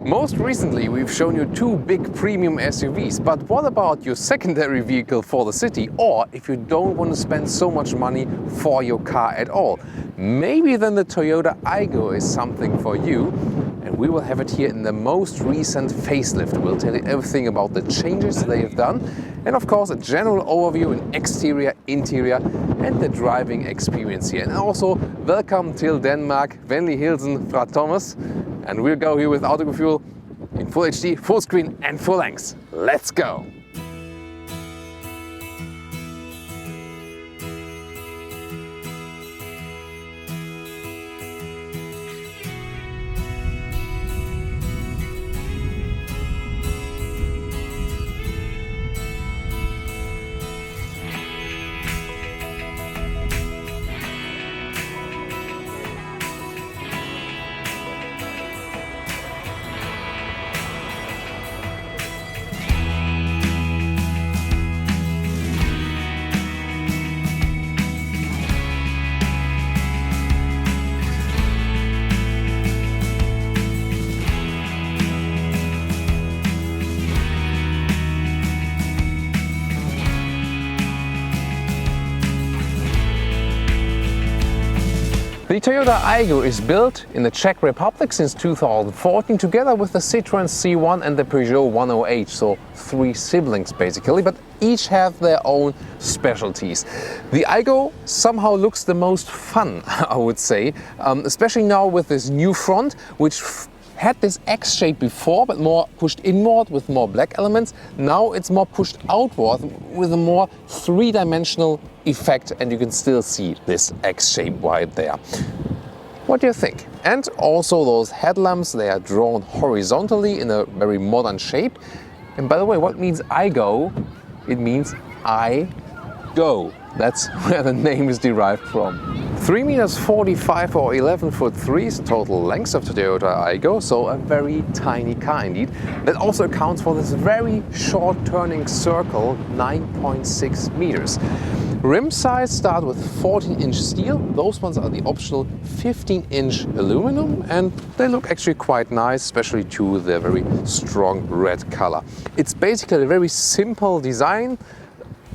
Most recently, we've shown you two big premium SUVs, but what about your secondary vehicle for the city, or if you don't want to spend so much money for your car at all? Maybe then the Toyota Aygo is something for you, and we will have it here in the most recent facelift. We'll tell you everything about the changes they have done, and of course a general overview in exterior, interior and the driving experience here. And also welcome till Denmark, Venlig Hilsen fra Thomas. And we'll go here with Autogefühl in full HD, full screen and full length. Let's go! The Toyota Aygo is built in the Czech Republic since 2014 together with the Citroën C1 and the Peugeot 108, so three siblings basically, but each have their own specialties. The Aygo somehow looks the most fun, I would say, especially now with this new front, which had this X shape before, but more pushed inward with more black elements. Now it's more pushed outward with a more three-dimensional effect, and you can still see this X shape right there. What do you think? And also those headlamps, they are drawn horizontally in a very modern shape. And by the way, what means Aygo? It means I go. That's where the name is derived from. 3.45 m or 11'3" is the total length of the Toyota Aygo, so a very tiny car indeed. That also accounts for this very short turning circle, 9.6 meters. Rim size start with 14-inch steel. Those ones are the optional 15-inch aluminum, and they look actually quite nice, especially to their very strong red color. It's basically a very simple design.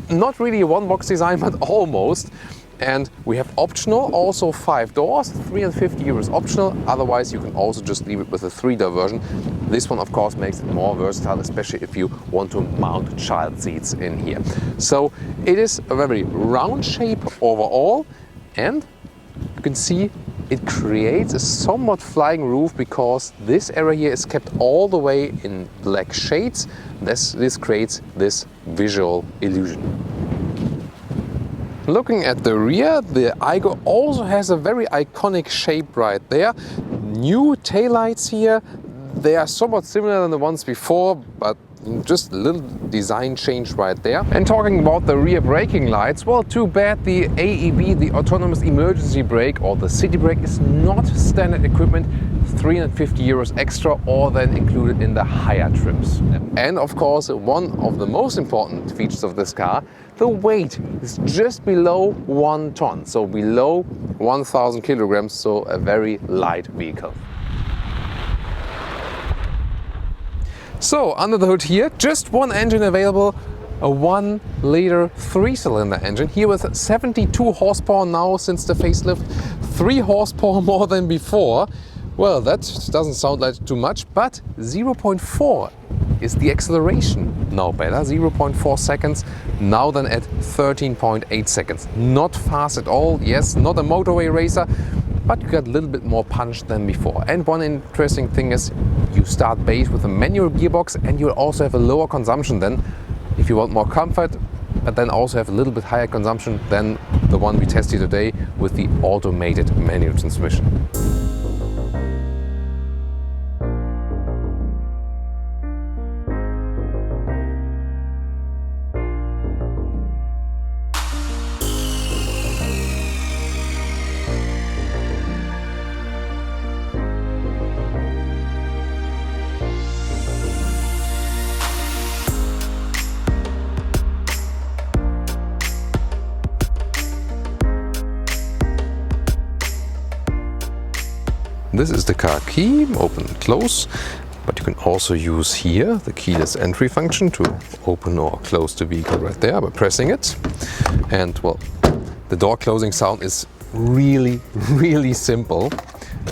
Not really a one-box design, but almost. And we have optional also 5 doors, €350 optional. Otherwise, you can also just leave it with a 3-door version. This one, of course, makes it more versatile, especially if you want to mount child seats in here. So it is a very round shape overall, and you can see it creates a somewhat flying roof because this area here is kept all the way in black shades. This creates this visual illusion. Looking at the rear, the Aygo also has a very iconic shape right there. New taillights here. They are somewhat similar than the ones before, but just a little design change right there. And talking about the rear braking lights, well, too bad the AEB, the autonomous emergency brake or the city brake, is not standard equipment. €350 extra, or then included in the higher trims. And of course, one of the most important features of this car, the weight is just below 1 ton, so below 1,000 kilograms, so a very light vehicle. So under the hood here, just one engine available, a 1-liter 3-cylinder engine here with 72 horsepower now since the facelift, 3 horsepower more than before. Well, that doesn't sound like too much, but 0.4 is the acceleration now better, 0.4 seconds, now than at 13.8 seconds. Not fast at all, yes, not a motorway racer, but you got a little bit more punch than before. And one interesting thing is you start base with a manual gearbox, and you'll also have a lower consumption then if you want more comfort, but then also have a little bit higher consumption than the one we tested today with the automated manual transmission. This is the car key, open and close. But you can also use here the keyless entry function to open or close the vehicle right there by pressing it. And well, the door closing sound is really, really simple.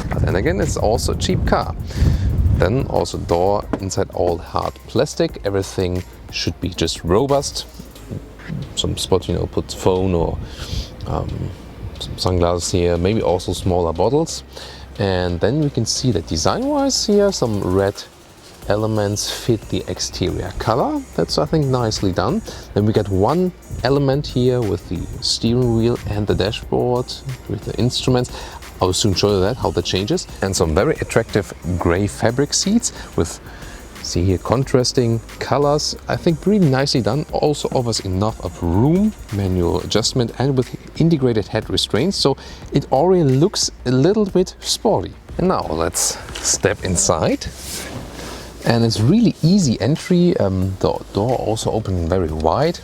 But then again, it's also a cheap car. Then also door inside all hard plastic. Everything should be just robust. Some spot, you know, put phone or some sunglasses here, maybe also smaller bottles. And then we can see that design-wise here, some red elements fit the exterior color. That's, I think, nicely done. Then we get one element here with the steering wheel and the dashboard with the instruments. I'll soon show you that, how that changes. And some very attractive gray fabric seats with, see here, contrasting colors. I think really nicely done. Also offers enough of room, manual adjustment, and with integrated head restraints. So it already looks a little bit sporty. And now let's step inside. And it's really easy entry. The door also opening very wide.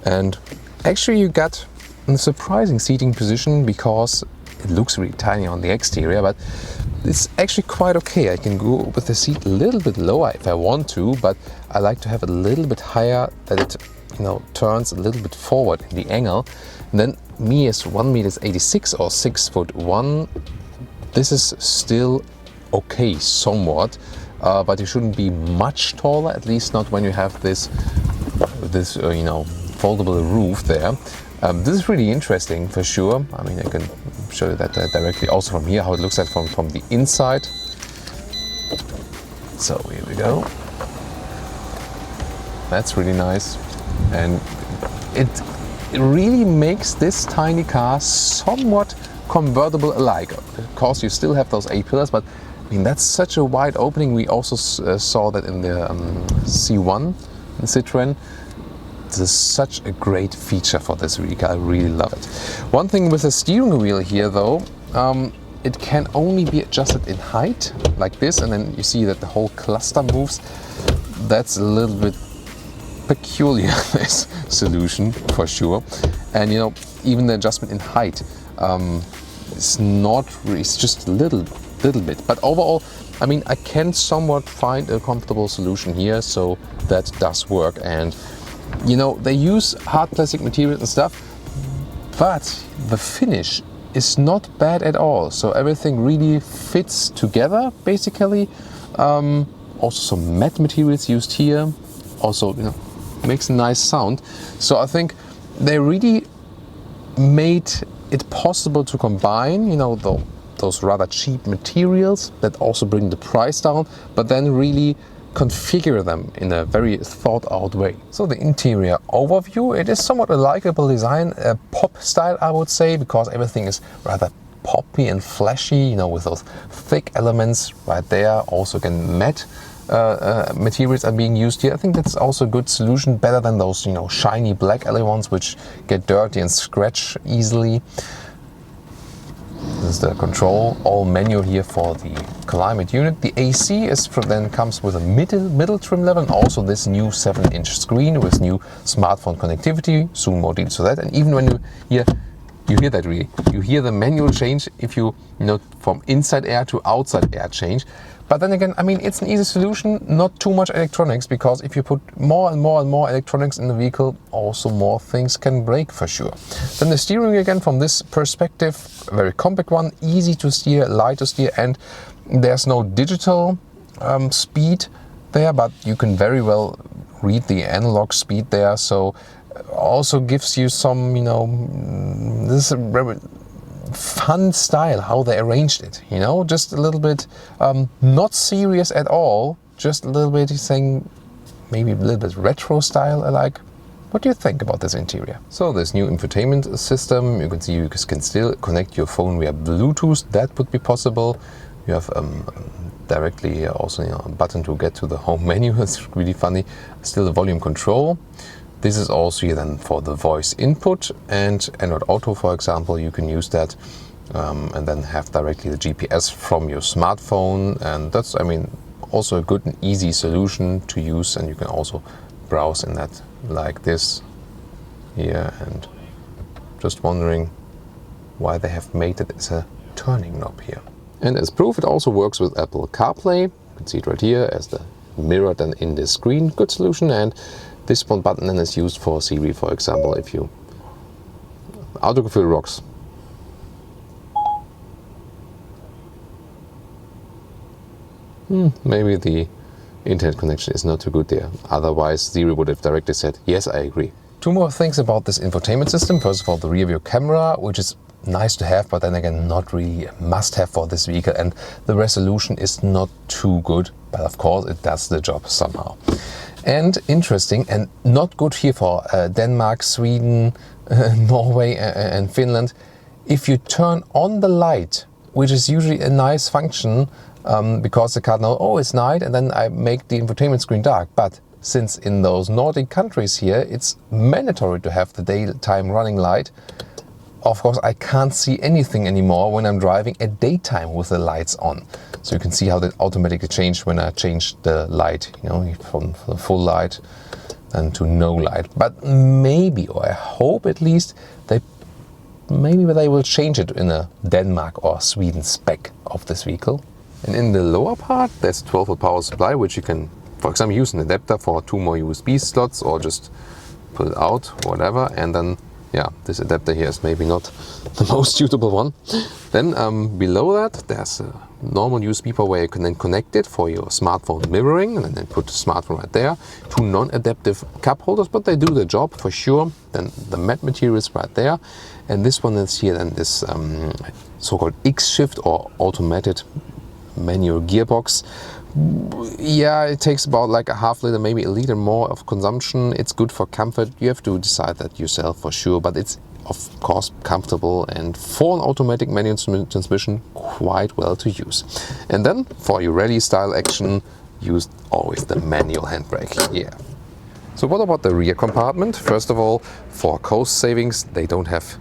And actually you got a surprising seating position because it looks really tiny on the exterior, but it's actually quite okay. I can go with the seat a little bit lower if I want to, but I like to have it a little bit higher that it, you know, turns a little bit forward in the angle. And then me as 1.86 m or 6'1", this is still okay somewhat, but you shouldn't be much taller, at least not when you have this you know, foldable roof there. This is really interesting for sure. I mean, I can show you that directly also from here, how it looks like from the inside. So here we go. That's really nice. And it really makes this tiny car somewhat convertible alike. Of course, you still have those 8 pillars, but I mean, that's such a wide opening. We also saw that in the C1, the Citroën. This is such a great feature for this vehicle. I really love it. One thing with the steering wheel here though, it can only be adjusted in height like this, and then you see that the whole cluster moves. That's a little bit peculiar, this solution for sure. And you know, even the adjustment in height is not really, it's just a little bit. But overall, I mean, I can somewhat find a comfortable solution here, so that does work. And you know, they use hard plastic materials and stuff, but the finish is not bad at all. So everything really fits together, basically. Also some matte materials used here. Also, you know, makes a nice sound. So I think they really made it possible to combine, you know, those rather cheap materials that also bring the price down, but then really configure them in a very thought out way. So the interior overview, it is somewhat a likable design, a pop style I would say, because everything is rather poppy and flashy, you know, with those thick elements right there. Also again, matte materials are being used here. I think that's also a good solution, better than those, you know, shiny black ones which get dirty and scratch easily. This is the control, all manual here for the climate unit. The AC then comes with a middle trim level, and also this new 7-inch screen with new smartphone connectivity. Soon more details to that. And even when you hear that really, you hear the manual change if you know, from inside air to outside air change. But then again, I mean, it's an easy solution, not too much electronics, because if you put more and more and more electronics in the vehicle, also more things can break for sure. Then the steering wheel, again, from this perspective, a very compact one, easy to steer, light to steer, and there's no digital speed there, but you can very well read the analog speed there. So also gives you some, you know, this is a very fun style how they arranged it, you know, just a little bit not serious at all, just a little bit saying maybe a little bit retro style I like. What do you think about this interior? So this new infotainment system, you can see you can still connect your phone via Bluetooth. That would be possible. You have directly also, you know, a button to get to the home menu. It's really funny. Still the volume control. This is also here then for the voice input, and Android Auto, for example, you can use that and then have directly the GPS from your smartphone. And that's, I mean, also a good and easy solution to use, and you can also browse in that like this here. And just wondering why they have made it as a turning knob here. And as proof, it also works with Apple CarPlay. can see it right here as the mirror then in the screen. Good solution. And this one button then is used for Siri, for example, if you Autogefühl rocks. Maybe the internet connection is not too good there. Otherwise, Siri would have directly said, yes, I agree. Two more things about this infotainment system. First of all, the rear view camera, which is nice to have, but then again, not really a must-have for this vehicle. And the resolution is not too good, but of course, it does the job somehow. And interesting, and not good here for Denmark, Sweden, Norway and Finland. If you turn on the light, which is usually a nice function, because the car knows, oh, it's night, and then I make the infotainment screen dark. But since in those Nordic countries here, it's mandatory to have the daytime running light, of course, I can't see anything anymore when I'm driving at daytime with the lights on. So you can see how that automatically changed when I changed the light, you know, from the full light and to no light. But maybe, or I hope at least, maybe they will change it in a Denmark or Sweden spec of this vehicle. And in the lower part, there's a 12-volt power supply, which you can, for example, use an adapter for 2 more USB slots, or just pull it out, whatever. And then, yeah, this adapter here is maybe not the most suitable one. Then below that, there's a normal USB port where you can then connect it for your smartphone mirroring, and then put the smartphone right there. 2 non-adaptive cup holders, but they do the job for sure. Then the matte material is right there. And this one is here, then this so-called X-Shift or automated manual gearbox. Yeah, it takes about like a half liter, maybe a liter more of consumption. It's good for comfort. You have to decide that yourself for sure, but it's of course comfortable, and for an automatic manual transmission, quite well to use. And then for your rally style action, use always the manual handbrake. Yeah. So what about the rear compartment? First of all, for cost savings, they don't have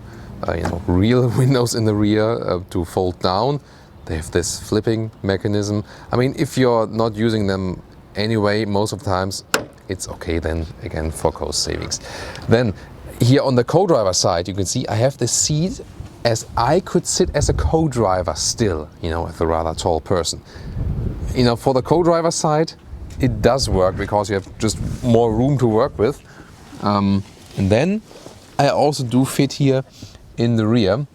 real windows in the rear to fold down. They have this flipping mechanism. I mean, if you're not using them anyway, most of the times, it's okay then, again, for cost savings. Then, here on the co-driver side, you can see I have the seat as I could sit as a co-driver still, you know, as a rather tall person. You know, for the co-driver side, it does work because you have just more room to work with. And then, I also do fit here in the rear.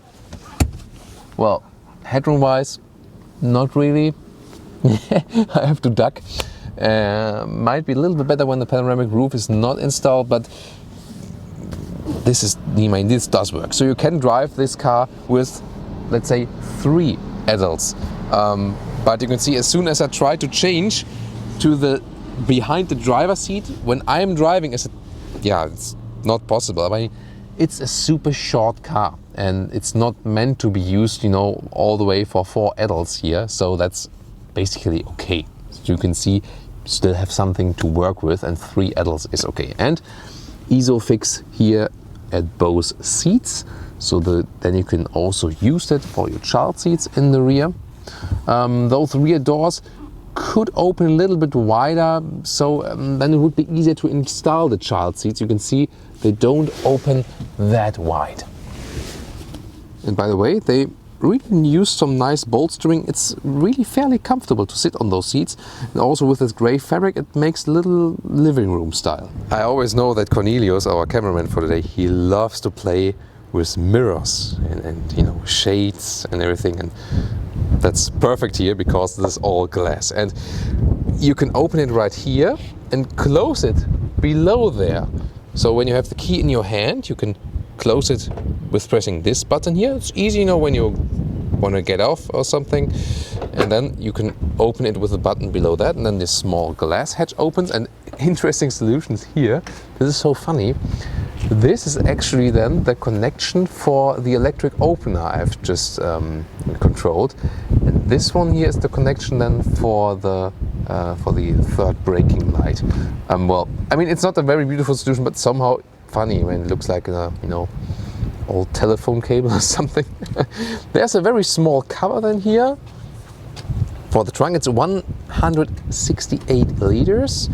Well, headroom-wise, not really. I have to duck. Might be a little bit better when the panoramic roof is not installed, but this does work. So you can drive this car with, let's say, 3 adults. But you can see as soon as I try to change to the behind the driver's seat, when I'm driving, it's not possible. I mean, it's a super short car, and it's not meant to be used, you know, all the way for 4 adults here. So that's basically okay. So you can see, you still have something to work with, and 3 adults is okay. And ISOFIX here at both seats, so then you can also use it for your child seats in the rear. Those rear doors could open a little bit wider, so then it would be easier to install the child seats. You can see they don't open that wide. And by the way, they really use some nice bolstering. It's really fairly comfortable to sit on those seats. And also with this gray fabric, it makes little living room style. I always know that Cornelius, our cameraman for today, he loves to play with mirrors and you know, shades and everything. And that's perfect here because this is all glass. And you can open it right here and close it below there. So when you have the key in your hand, you can close it with pressing this button here. It's easy, you know, when you want to get off or something. And then you can open it with a button below that, and then this small glass hatch opens. And interesting solutions here. This is so funny. This is actually then the connection for the electric opener I've just controlled. And this one here is the connection then for the third braking light. Well, I mean, it's not a very beautiful solution, but somehow funny when it looks like a, you know, old telephone cable or something. There's a very small cover then here for the trunk. It's 168 liters.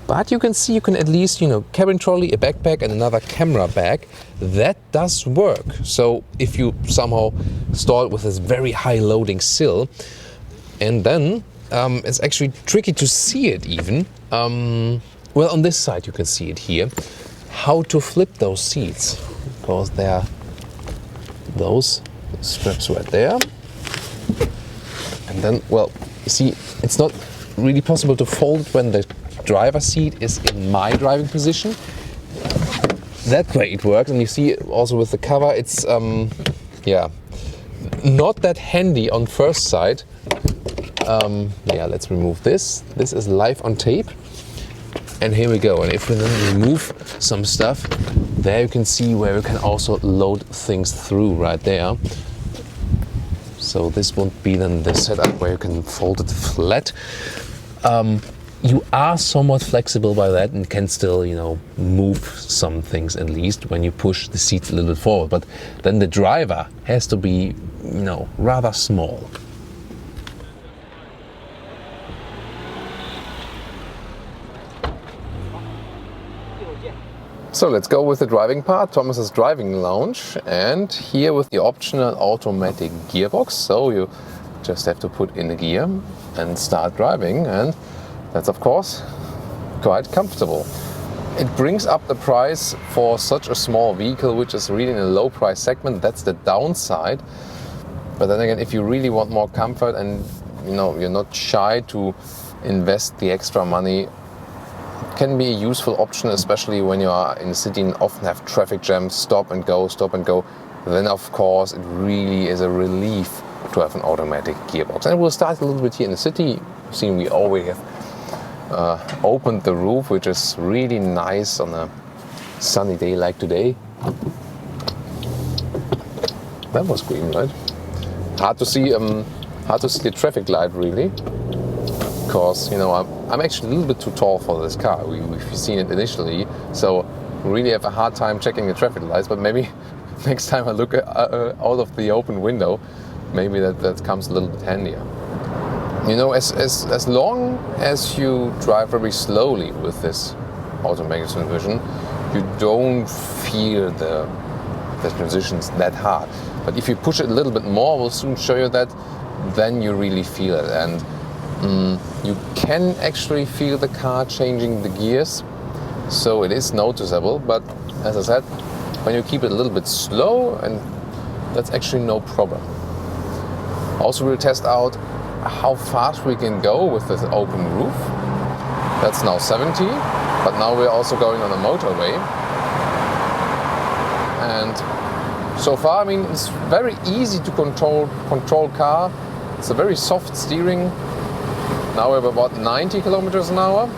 But you can see, you can at least, you know, cabin trolley, a backpack and another camera bag. That does work. So if you somehow store it with this very high loading sill, and then it's actually tricky to see it even. Well, on this side you can see it here. How to flip those seats, because there are those straps right there. And then, well, you see, it's not really possible to fold it when the driver's seat is in my driving position. That way it works, and you see also with the cover, it's yeah, not that handy on first sight. Yeah, let's remove this. This is live on tape. And here we go. And if we then remove some stuff, there you can see where you can also load things through right there. So this won't be then the setup where you can fold it flat. You are somewhat flexible by that and can still, you know, move some things at least when you push the seats a little bit forward. But then the driver has to be, you know, rather small. So let's go with the driving part, Thomas's driving lounge, and here with the optional automatic gearbox. So you just have to put in the gear and start driving, and that's of course quite comfortable. It brings up the price for such a small vehicle, which is really in a low price segment. That's the downside. But then again, if you really want more comfort and you know you're not shy to invest the extra money, can be a useful option, especially when you are in the city and often have traffic jams, stop and go, then of course it really is a relief to have an automatic gearbox. And we'll start a little bit here in the city. You've seen we already have opened the roof, which is really nice on a sunny day like today. That was green, right? Hard to see the traffic light really. Because, you know, I'm actually a little bit too tall for this car. We've seen it initially, so really have a hard time checking the traffic lights. But maybe next time I look out of the open window, maybe that comes a little bit handier. You know, as long as you drive very slowly with this automatic transmission, you don't feel the transitions that hard. But if you push it a little bit more, we'll soon show you that, then you really feel it. And you can actually feel the car changing the gears, so it is noticeable. But as I said, when you keep it a little bit slow, and that's actually no problem. Also, we'll test out how fast we can go with this open roof. That's now 70, but now we're also going on a motorway. And so far, I mean, it's very easy to control car. It's a very soft steering. Now we have about 90 kilometers an hour,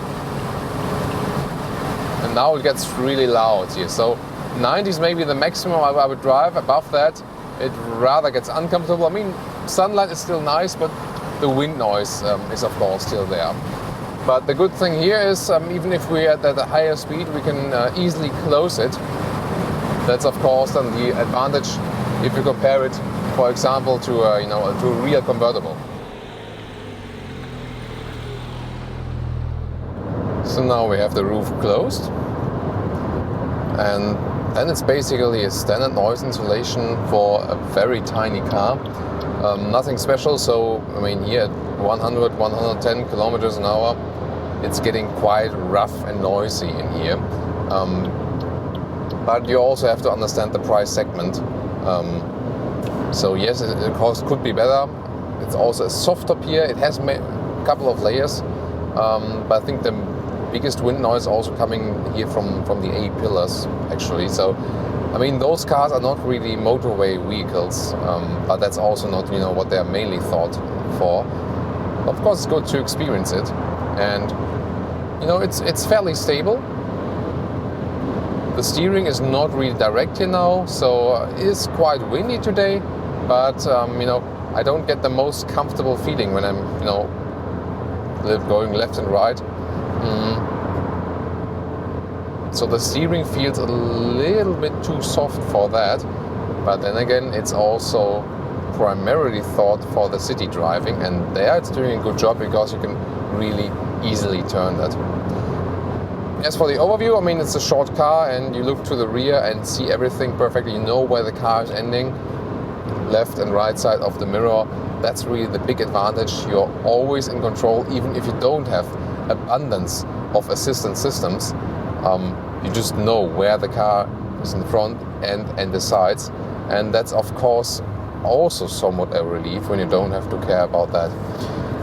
and now it gets really loud here. So 90 is maybe the maximum I would drive. Above that, it rather gets uncomfortable. I mean, sunlight is still nice, but the wind noise is of course still there. But the good thing here is, even if we're at a higher speed, we can easily close it. That's of course then the advantage if you compare it, for example, to to a real convertible. So now we have the roof closed, and then it's basically a standard noise insulation for a very tiny car. Nothing special, so I mean here at 100, 110 kilometers an hour, it's getting quite rough and noisy in here. But you also have to understand the price segment. So yes, it could be better. It's also a soft top here. It has a couple of layers, but I think the biggest wind noise also coming here from the A pillars actually. So I mean, those cars are not really motorway vehicles, but that's also not what they are mainly thought for. Of course, it's good to experience it, and it's fairly stable. The steering is not really direct here now, so it is quite windy today, but I don't get the most comfortable feeling when I'm going left and right. So the steering feels a little bit too soft for that, but then again, it's also primarily thought for the city driving, and there it's doing a good job because you can really easily turn that. As for the overview, I mean, it's a short car and you look to the rear and see everything perfectly. You know where the car is ending, left and right side of the mirror. that's really the big advantage. You're always in control, even if you don't have abundance of assistance systems. You just know where the car is in front and the sides, and that's of course also somewhat a relief when you don't have to care about that.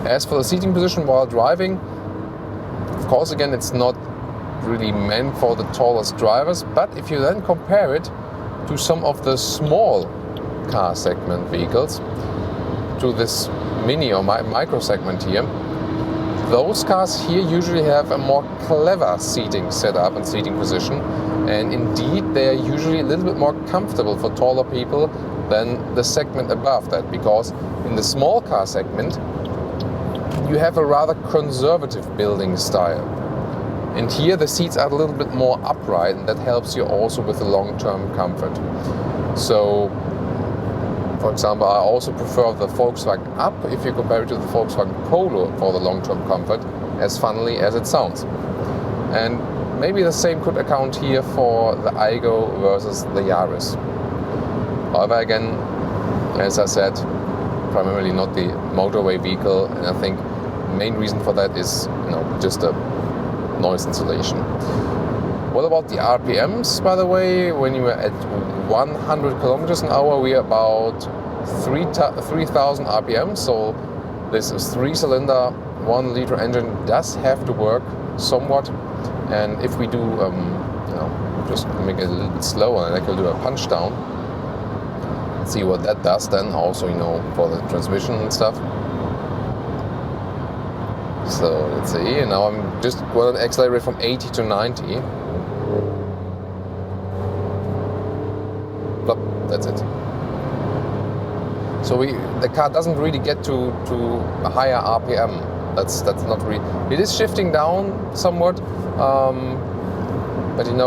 As for the seating position while driving, of course again it's not really meant for the tallest drivers, but if you then compare it to some of the small car segment vehicles, to this mini or micro segment here, those cars here usually have a more clever seating setup and seating position, and indeed they are usually a little bit more comfortable for taller people than the segment above that, because in the small car segment you have a rather conservative building style, and here the seats are a little bit more upright, and that helps you also with the long-term comfort. So for example, I also prefer the Volkswagen Up if you compare it to the Volkswagen Polo for the long-term comfort, as funnily as it sounds. And maybe the same could account here for the Aygo versus the Yaris. However, again, as I said, primarily not the motorway vehicle, and I think the main reason for that is, just a noise insulation. What about the RPMs, by the way? When you are at 100 kilometers an hour, we are about 3,000 RPM. So this is 3-cylinder, 1-liter engine does have to work somewhat. And if we do, just make it a little bit slower, and I can do a punch down. See what that does then, also, for the transmission and stuff. So let's see, and now I'm just going to accelerate from 80 to 90. That's it. So the car doesn't really get to a higher RPM. That's not really. It is shifting down somewhat, but it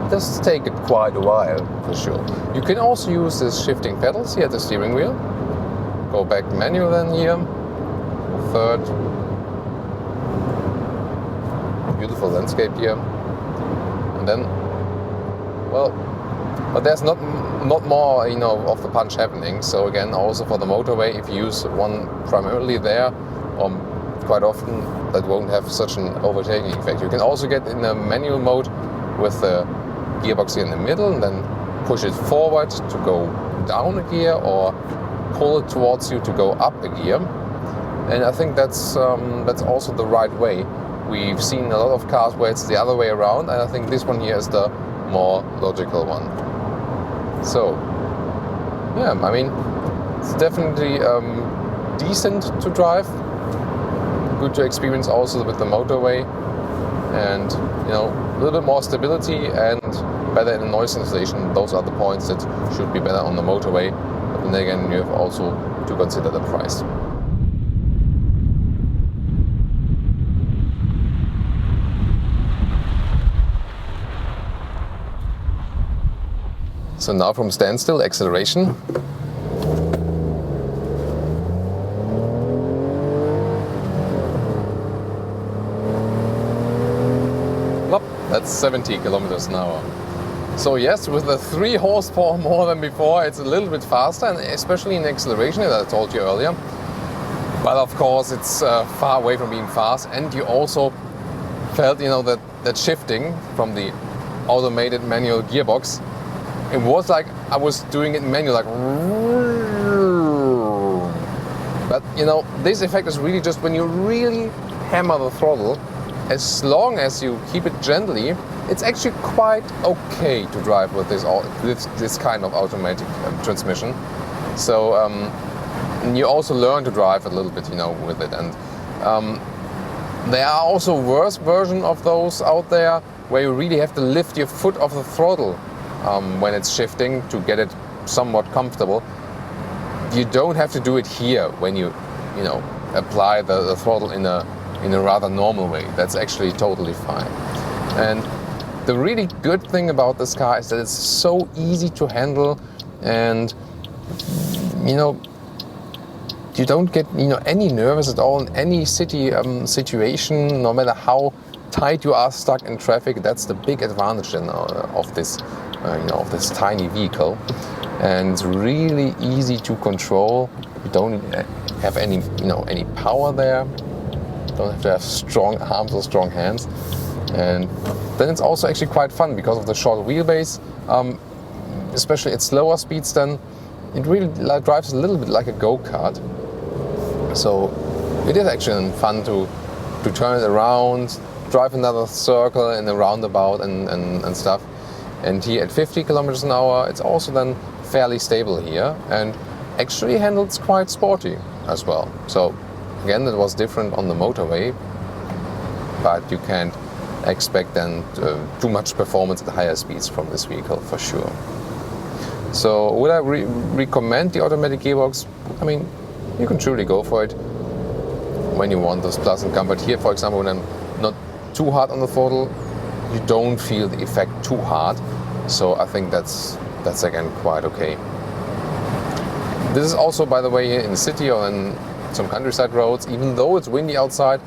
does take it quite a while for sure. You can also use this shifting pedals here at the steering wheel. Go back manual then here. Third. Beautiful landscape here. And then, but there's not more, of the punch happening. So again, also for the motorway, if you use one primarily there, quite often that won't have such an overtaking effect. You can also get in a manual mode with the gearbox here in the middle, and then push it forward to go down a gear, or pull it towards you to go up a gear. And I think that's also the right way. We've seen a lot of cars where it's the other way around, and I think this one here is the more logical one. So, yeah, I mean, it's definitely decent to drive, good to experience also with the motorway, and a little bit more stability and better in the noise insulation. Those are the points that should be better on the motorway, but then again, you have also to consider the price. So now from standstill, acceleration. That's 70 kilometers an hour. So yes, with the 3 horsepower more than before, it's a little bit faster, and especially in acceleration, as I told you earlier. But of course, it's far away from being fast, and you also felt, that shifting from the automated manual gearbox. It was like I was doing it manual, like. But this effect is really just when you really hammer the throttle. As long as you keep it gently, it's actually quite okay to drive with this kind of automatic transmission. So you also learn to drive a little bit, with it. And there are also worse versions of those out there where you really have to lift your foot off the throttle when it's shifting to get it somewhat comfortable. You don't have to do it here when you apply the throttle in a rather normal way. That's actually totally fine. And the really good thing about this car is that it's so easy to handle, and you don't get any nervous at all in any city situation, no matter how tight you are stuck in traffic. That's the big advantage of this of this tiny vehicle. and it's really easy to control. You don't have any power there. You don't have to have strong arms or strong hands. And then it's also actually quite fun because of the short wheelbase, especially at slower speeds. Then it really drives a little bit like a go-kart. So it is actually fun to turn it around, drive another circle in a roundabout and stuff. And here at 50 kilometers an hour, it's also then fairly stable here and actually handles quite sporty as well. So again, it was different on the motorway, but you can't expect then too much performance at higher speeds from this vehicle for sure. So would I recommend the automatic gearbox? I mean, you can truly go for it when you want this plus and comfort. Here, for example, when I'm not too hard on the throttle, you don't feel the effect too hard. So I think that's again quite okay. This is also, by the way, in the city or in some countryside roads, even though it's windy outside,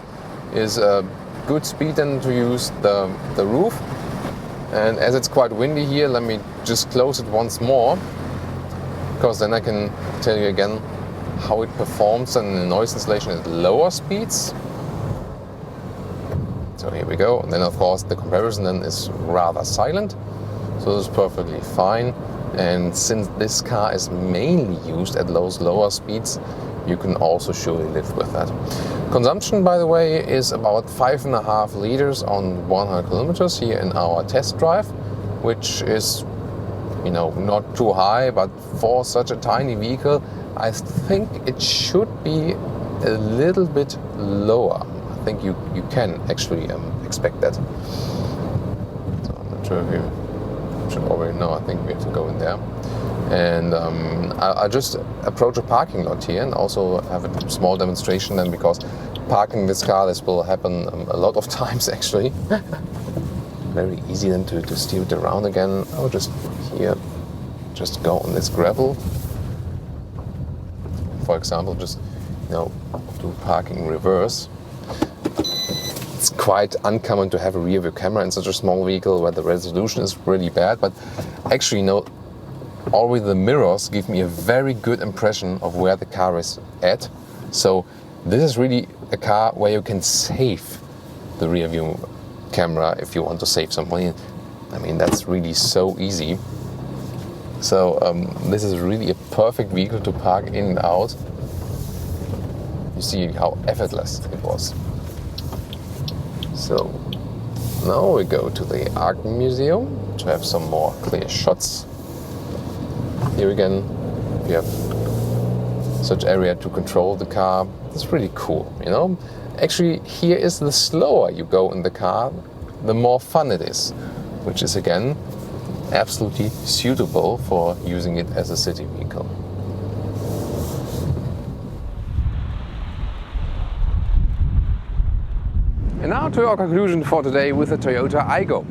is a good speed then to use the roof. And as it's quite windy here, let me just close it once more, because then I can tell you again how it performs in the noise insulation at lower speeds. So here we go. And then of course the comparison then is rather silent. So this is perfectly fine. And since this car is mainly used at those lower speeds, you can also surely live with that. Consumption, by the way, is about 5.5 liters on 100 kilometers here in our test drive, which is, not too high, but for such a tiny vehicle, I think it should be a little bit lower. I think you can actually expect that. So I'm not sure if you should already know. I think we have to go in there. And I'll just approach a parking lot here and also have a small demonstration then, because parking this car, this will happen a lot of times actually. Very easy then to steer it around again. I'll just go on this gravel. For example, just do parking reverse. It's quite uncommon to have a rear view camera in such a small vehicle where the resolution is really bad, but actually already the mirrors give me a very good impression of where the car is at. So this is really a car where you can save the rear view camera if you want to save some money. I mean, that's really so easy. So this is really a perfect vehicle to park in and out. You see how effortless it was. So now we go to the Art Museum to have some more clear shots. Here again, we have such area to control the car. It's really cool, Actually, here is the slower you go in the car, the more fun it is, which is again absolutely suitable for using it as a city vehicle. And now to our conclusion for today with the Toyota Aygo.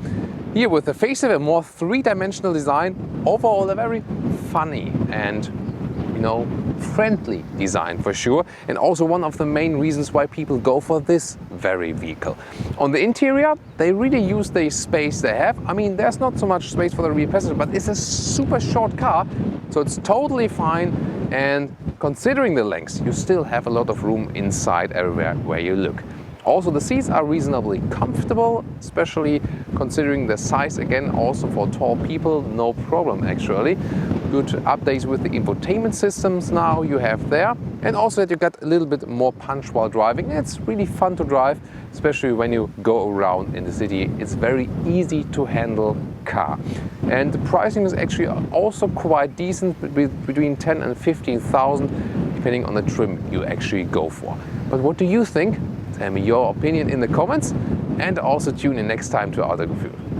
Here with the facelift, a more three-dimensional design, overall a very funny and friendly design for sure, and also one of the main reasons why people go for this very vehicle. On the interior, they really use the space they have. I mean, there's not so much space for the rear passenger, but it's a super short car, so it's totally fine. And considering the length, you still have a lot of room inside everywhere where you look. Also, the seats are reasonably comfortable, especially considering the size. Again, also for tall people, no problem actually. Good updates with the infotainment systems now you have there. And also that you get a little bit more punch while driving. It's really fun to drive, especially when you go around in the city. It's very easy to handle car. And the pricing is actually also quite decent, between 10 and 15,000, depending on the trim you actually go for. But what do you think? Tell me your opinion in the comments, and also tune in next time to Autogefühl.